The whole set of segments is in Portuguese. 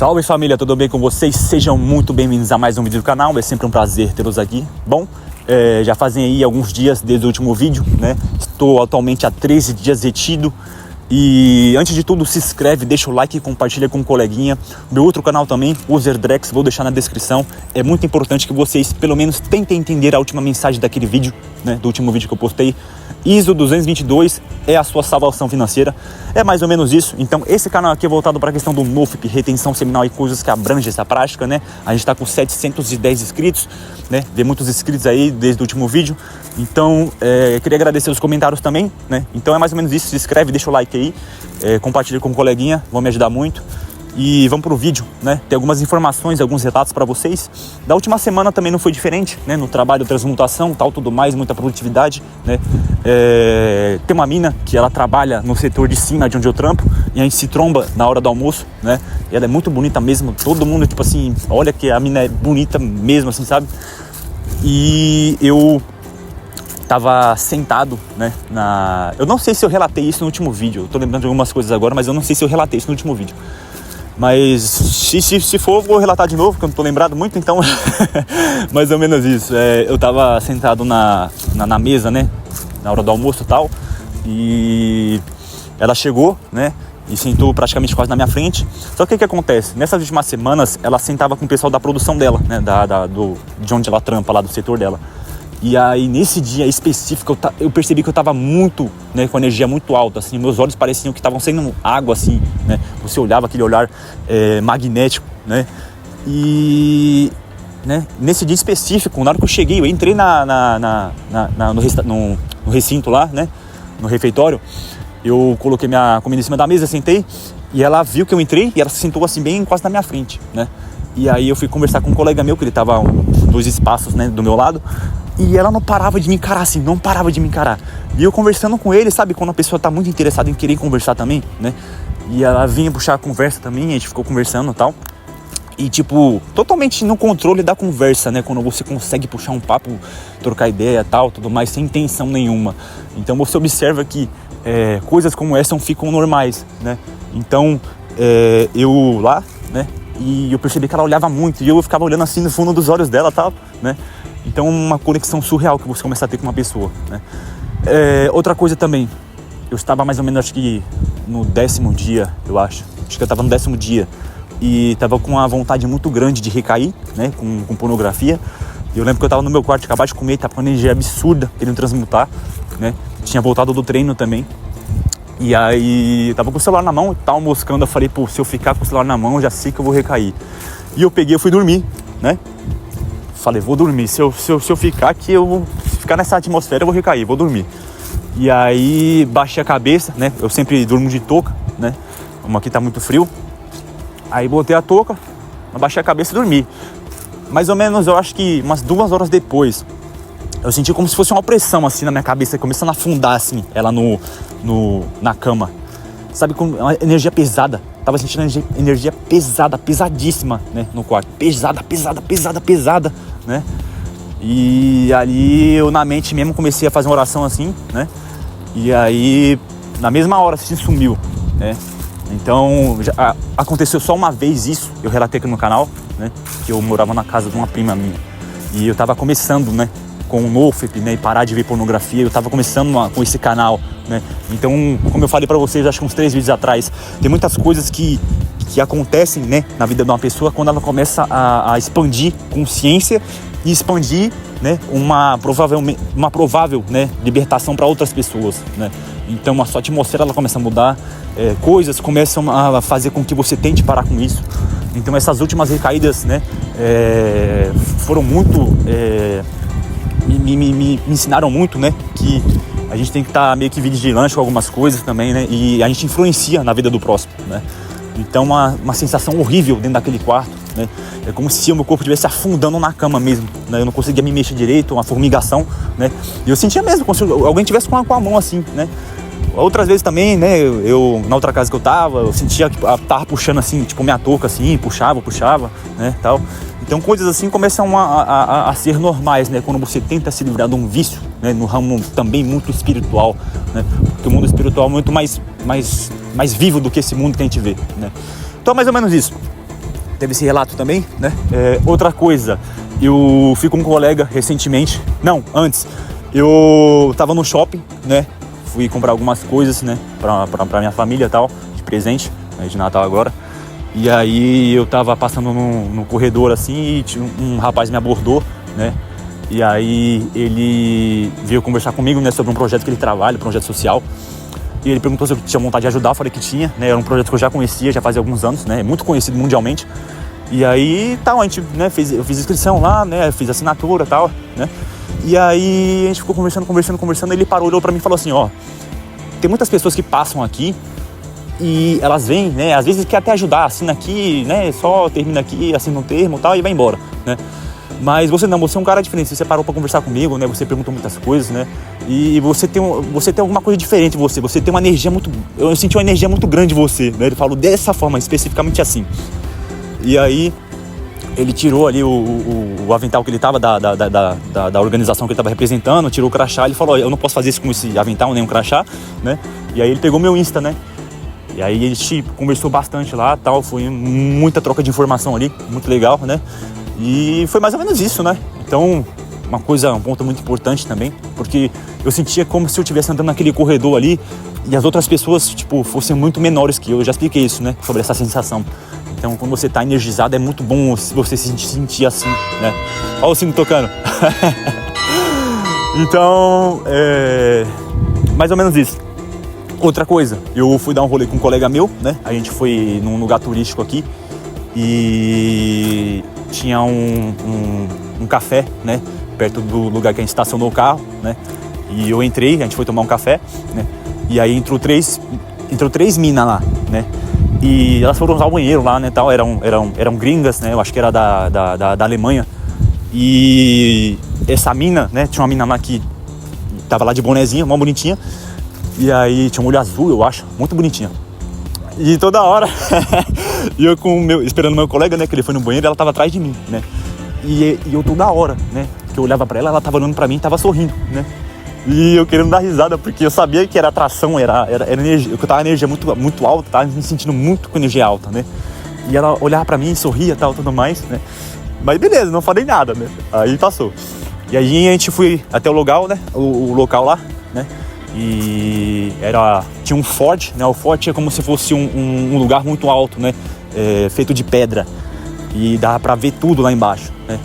Salve família, tudo bem com vocês? Sejam muito bem-vindos a mais um vídeo do canal, é sempre um prazer tê-los aqui. Bom, já fazem aí alguns dias desde o último vídeo, né? Estou atualmente há 13 dias retido. E antes de tudo, se inscreve, deixa o like e compartilha com um coleguinha. Meu outro canal também, Userdrex, vou deixar na descrição. É muito importante que vocês pelo menos tentem entender a última mensagem daquele vídeo, né? Do último vídeo que eu postei. ISO 222 é a sua salvação financeira. É mais ou menos isso. Então esse canal aqui é voltado para a questão do NoFap, retenção seminal e coisas que abrangem essa prática, né? A gente está com 710 inscritos, né? Vê muitos inscritos aí desde o último vídeo. Então queria agradecer os comentários também, né? Então é mais ou menos isso. Se inscreve, deixa o like aí, compartilha com um coleguinha, vão me ajudar muito. E vamos pro vídeo, né? Tem algumas informações, alguns relatos para vocês. Da última semana também não foi diferente, né? No trabalho, transmutação, tal, tudo mais, muita produtividade, né? Tem uma mina que ela trabalha no setor de cima de onde eu trampo e a gente se tromba na hora do almoço, né? E ela é muito bonita mesmo, todo mundo, tipo assim, olha que a mina é bonita mesmo, assim, sabe? E eu tava sentado, né, eu não sei se eu relatei isso no último vídeo, eu tô lembrando de algumas coisas agora, mas eu não sei se eu relatei isso no último vídeo. Mas se for, vou relatar de novo, porque eu não tô lembrado muito, então mais ou menos isso. Eu tava sentado na mesa, né, na hora do almoço e tal, e ela chegou, né, e sentou praticamente quase na minha frente. Só que o que acontece? Nessas últimas semanas, ela sentava com o pessoal da produção dela, né, de onde ela trampa, lá do setor dela. E aí, nesse dia específico, eu percebi que eu tava muito, né, com a energia muito alta, assim, meus olhos pareciam que estavam saindo água, assim, né, você olhava aquele olhar magnético, né, e, né, nesse dia específico, na hora que eu cheguei, eu entrei no recinto lá, né, no refeitório, eu coloquei minha comida em cima da mesa, sentei, e ela viu que eu entrei, e ela se sentou, assim, bem quase na minha frente, né, e aí eu fui conversar com um colega meu, que ele tava dois espaços, né, do meu lado. E ela não parava de me encarar, assim, não parava de me encarar. E eu conversando com ele, sabe, quando a pessoa tá muito interessada em querer conversar também, né? E ela vinha puxar a conversa também, a gente ficou conversando e tal. E, tipo, totalmente no controle da conversa, né? Quando você consegue puxar um papo, trocar ideia e tal, tudo mais, sem intenção nenhuma. Então você observa que coisas como essa não ficam normais, né? Então, eu lá, né? E eu percebi que ela olhava muito, e eu ficava olhando assim no fundo dos olhos dela e tal, né? Então uma conexão surreal que você começa a ter com uma pessoa, né? Outra coisa também, eu estava mais ou menos, acho que no 10º dia, acho que eu estava no 10º dia, e estava com uma vontade muito grande de recair, né, com pornografia. Eu lembro que eu estava no meu quarto, acabava de comer, estava com uma energia absurda, querendo transmutar, né? Tinha voltado do treino também. E aí, tava com o celular na mão, tava moscando, eu falei, pô, se eu ficar com o celular na mão, eu já sei que eu vou recair. E eu peguei, eu fui dormir, né? Falei, vou dormir, se eu ficar aqui, eu vou ficar nessa atmosfera, eu vou recair, vou dormir. E aí, baixei a cabeça, né? Eu sempre durmo de touca, né? Como aqui tá muito frio. Aí botei a touca, abaixei a cabeça e dormi. Mais ou menos, eu acho que umas 2 horas depois, eu senti como se fosse uma pressão assim na minha cabeça, começando a afundar assim, ela na cama. Sabe, com uma energia pesada. Tava sentindo energia pesada, pesadíssima, né, no quarto. Pesada, né? E ali eu na mente mesmo comecei a fazer uma oração assim, né? E aí, na mesma hora, se sumiu, né? Então, aconteceu só uma vez isso, eu relatei aqui no canal, né? Que eu morava na casa de uma prima minha. E eu tava começando, né, com o NoFap, né, e parar de ver pornografia. Eu tava começando com esse canal, né? Então, como eu falei pra vocês, acho que uns 3 vídeos atrás, tem muitas coisas que acontecem, né, na vida de uma pessoa quando ela começa a expandir consciência e expandir, né, uma provável, né, libertação para outras pessoas, né? Então a sua atmosfera ela começa a mudar, coisas começam a fazer com que você tente parar com isso. Então essas últimas recaídas, né, foram muito me ensinaram muito, né, que a gente tem que estar meio que vigilante com algumas coisas também, né, e a gente influencia na vida do próximo, né. Então uma sensação horrível dentro daquele quarto, né, é como se o meu corpo estivesse afundando na cama mesmo, né, eu não conseguia me mexer direito, uma formigação, né, e eu sentia mesmo como se alguém tivesse com a mão assim, né. Outras vezes também, né, eu na outra casa que eu sentia que tava puxando assim, tipo minha touca assim, puxava, né, tal. Então coisas assim começam a ser normais, né, quando você tenta se livrar de um vício, né, no ramo também muito espiritual, né, porque o mundo espiritual é muito mais vivo do que esse mundo que a gente vê, né. Então mais ou menos isso. teve esse relato também, né? Outra coisa, eu fui com um colega recentemente, não, antes, eu tava no shopping, né? Fui comprar algumas coisas, né, pra minha família e tal, de presente, né, de Natal agora. E aí eu tava passando no corredor assim e um rapaz me abordou, né? E aí ele veio conversar comigo, né, sobre um projeto que ele trabalha, um projeto social. E ele perguntou se eu tinha vontade de ajudar, eu falei que tinha, né? Era um projeto que eu já conhecia, já fazia alguns anos, né? É muito conhecido mundialmente. E aí, tal, a gente, né, eu fiz inscrição lá, né? Fiz assinatura e tal, né? E aí a gente ficou conversando, e ele parou, olhou pra mim e falou assim, ó, tem muitas pessoas que passam aqui e elas vêm, né, às vezes quer até ajudar, assina aqui, né, só termina aqui, assina um termo e tal e vai embora, né. Mas você não, você é um cara diferente, você parou pra conversar comigo, né, você perguntou muitas coisas, né, e você tem alguma coisa diferente em você tem uma energia muito, eu senti uma energia muito grande em você, né, ele falou dessa forma, especificamente assim. E aí ele tirou ali o avental que ele tava da organização que ele tava representando, tirou o crachá, ele falou, eu não posso fazer isso com esse avental, nem um crachá, né? E aí ele pegou meu Insta, né? E aí a gente conversou bastante lá, tal, foi muita troca de informação ali, muito legal, né? E foi mais ou menos isso, né? Então, um ponto muito importante também, porque eu sentia como se eu estivesse andando naquele corredor ali e as outras pessoas, tipo, fossem muito menores que eu já expliquei isso, né? Sobre essa sensação. Então, quando você tá energizado, é muito bom você se sentir assim, né? Olha o sino tocando. Então, mais ou menos isso. Outra coisa, eu fui dar um rolê com um colega meu, né? A gente foi num lugar turístico aqui e tinha um café, né? Perto do lugar que a gente estacionou o carro, né? E eu entrei, a gente foi tomar um café, né? E aí entrou três minas lá, né? E elas foram usar o banheiro lá, né, tal, eram gringas, né, eu acho que era da Alemanha. E essa mina, né, tinha uma mina lá que tava lá de bonezinha, mó bonitinha. E aí tinha um olho azul, eu acho, muito bonitinha. E toda hora, e eu esperando meu colega, né, que ele foi no banheiro, ela tava atrás de mim, né. E eu toda hora, né, que eu olhava pra ela tava olhando pra mim, tava sorrindo, né. E eu querendo dar risada, porque eu sabia que era atração, era energia, eu tava energia muito alta, tava me sentindo muito com energia alta, né? E ela olhava pra mim, sorria e tal, tudo mais, né? Mas beleza, não falei nada, né? Aí passou. E aí a gente foi até o local, né? O local lá, né? E tinha um forte, né? O forte é como se fosse um lugar muito alto, né? Feito de pedra. E dava pra ver tudo lá embaixo, né?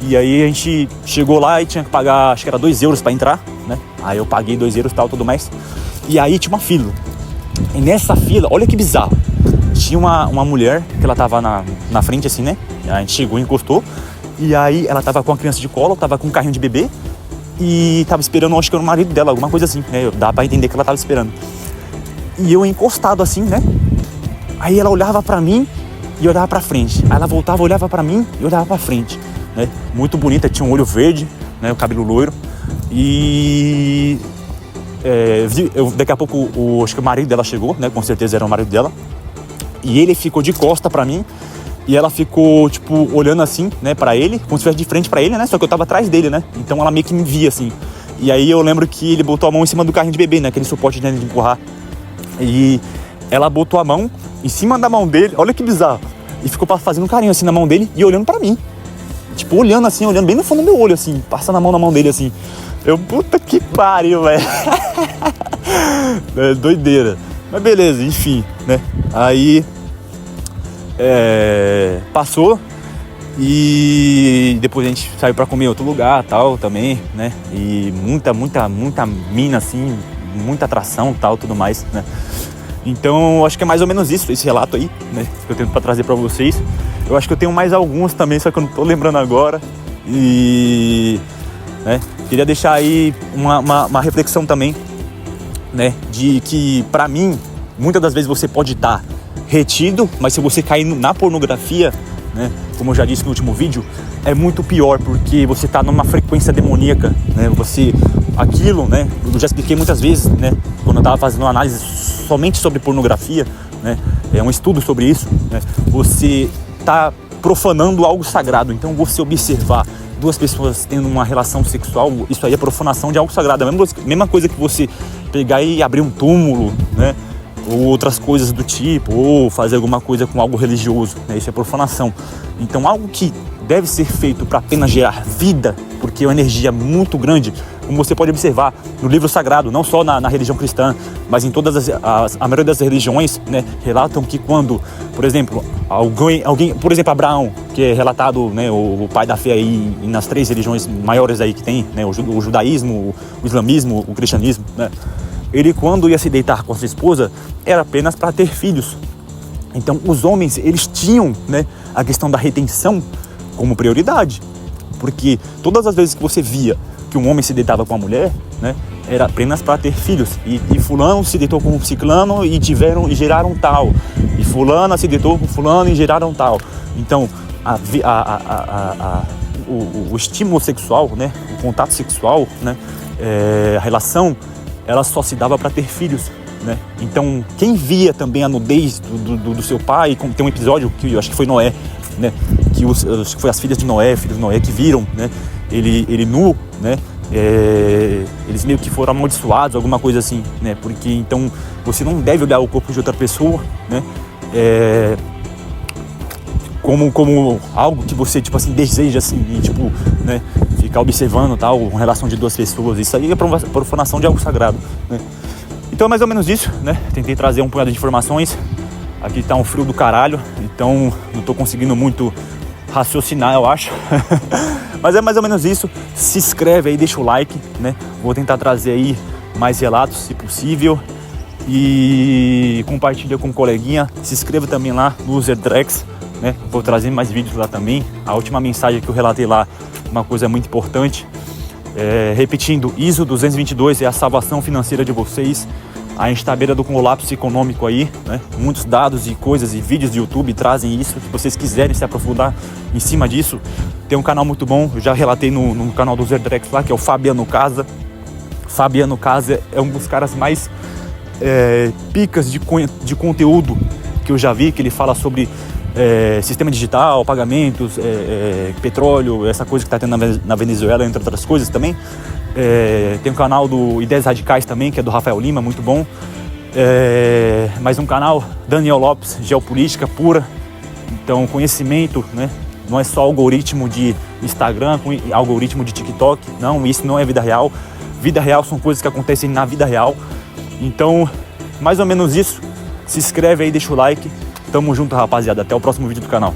E aí a gente chegou lá e tinha que pagar, acho que era 2 euros pra entrar, né? Aí eu paguei 2 euros e tal, tudo mais. E aí tinha uma fila. E nessa fila, olha que bizarro. Tinha uma mulher que ela tava na frente assim, né? A gente chegou e encostou. E aí ela tava com a criança de colo, tava com um carrinho de bebê. E tava esperando, acho que era o marido dela, alguma coisa assim, né? Dá pra entender que ela tava esperando. E eu encostado assim, né? Aí ela olhava pra mim e olhava pra frente. Aí ela voltava, olhava pra mim e olhava pra frente. Né? Muito bonita, tinha um olho verde, né? O cabelo loiro. E daqui a pouco acho que o marido dela chegou, né? Com certeza era o marido dela. E ele ficou de costa pra mim. E ela ficou, tipo, olhando assim, né, pra ele, como se estivesse de frente pra ele, né? Só que eu tava atrás dele, né? Então ela meio que me via, assim. E aí eu lembro que ele botou a mão em cima do carrinho de bebê, né? Aquele suporte de empurrar. E ela botou a mão em cima da mão dele, olha que bizarro. E ficou fazendo um carinho assim na mão dele e olhando pra mim. Tipo, olhando assim, olhando bem no fundo do meu olho, assim, passando a mão na mão dele, assim. Eu, puta que pariu, velho. Doideira. Mas beleza, enfim, né? Aí passou e depois a gente saiu pra comer em outro lugar, tal, também, né? E muita mina, assim, muita atração, tal, tudo mais, né? Então, acho que é mais ou menos isso, esse relato aí, né? Que eu tento pra trazer pra vocês. Eu acho que eu tenho mais alguns também, só que eu não tô lembrando agora. E, né, queria deixar aí uma reflexão também, né? De que, pra mim, muitas das vezes você pode estar retido, mas se você cair na pornografia, né? Como eu já disse no último vídeo, é muito pior, porque você tá numa frequência demoníaca, né? Aquilo, né? Eu já expliquei muitas vezes, né? Quando eu tava fazendo uma análise somente sobre pornografia, né? É um estudo sobre isso, né? Você tá profanando algo sagrado. Então você observar duas pessoas tendo uma relação sexual, isso aí é profanação de algo sagrado. É a mesma coisa que você pegar e abrir um túmulo, né? ou outras coisas do tipo, ou fazer alguma coisa com algo religioso, né? Isso é profanação. Então algo que deve ser feito para apenas gerar vida, porque é uma energia muito grande, como você pode observar no livro sagrado, não só na religião cristã, mas em todas a maioria das religiões, né, relatam que quando, por exemplo, alguém, por exemplo, Abraão, que é relatado, né, o pai da fé aí nas 3 religiões maiores aí que tem, né, o judaísmo, o islamismo, o cristianismo, né, ele quando ia se deitar com a sua esposa era apenas para ter filhos. Então os homens, eles tinham, né, a questão da retenção como prioridade, porque todas as vezes que você via que um homem se deitava com a mulher, né, era apenas para ter filhos, e fulano se deitou com ciclano e geraram tal, e fulana se deitou com fulano e geraram tal. Então o estímulo sexual, né, o contato sexual, né, a relação, ela só se dava para ter filhos, né? Então quem via também a nudez do seu pai, tem um episódio que eu acho que foi Noé, né, que acho que foi as filhos de Noé que viram, né, ele nu, né, eles meio que foram amaldiçoados, alguma coisa assim, né, porque então você não deve olhar o corpo de outra pessoa, né, como algo que você, tipo assim, deseja, assim, e, tipo, né, ficar observando, tal, uma relação de 2 pessoas, isso aí é profanação de algo sagrado, né. Então é mais ou menos isso, né, tentei trazer um punhado de informações. Aqui tá um frio do caralho, então não tô conseguindo muito raciocinar, eu acho. Mas é mais ou menos isso. Se inscreve aí, deixa o like, né? Vou tentar trazer aí mais relatos, se possível. E compartilha com um coleguinha. Se inscreva também lá no Zerdrex, né? Vou trazer mais vídeos lá também. A última mensagem que eu relatei lá, uma coisa muito importante. Repetindo, ISO 222 é a salvação financeira de vocês. A gente está à beira do colapso econômico aí, né? Muitos dados e coisas e vídeos do YouTube trazem isso. Se vocês quiserem se aprofundar em cima disso, tem um canal muito bom. Eu já relatei no canal do Zerdrex lá, que é o Fabiano Casa. Fabiano Casa é um dos caras mais picas de conteúdo que eu já vi, que ele fala sobre sistema digital, pagamentos, petróleo, essa coisa que está tendo na Venezuela, entre outras coisas também. Tem um canal do Ideias Radicais também, que é do Rafael Lima, muito bom. Mais um canal, Daniel Lopes, Geopolítica Pura. Então, conhecimento, né? Não é só algoritmo de Instagram, algoritmo de TikTok. Não, isso não é vida real. Vida real são coisas que acontecem na vida real. Então, mais ou menos isso. Se inscreve aí, deixa o like. Tamo junto, rapaziada. Até o próximo vídeo do canal.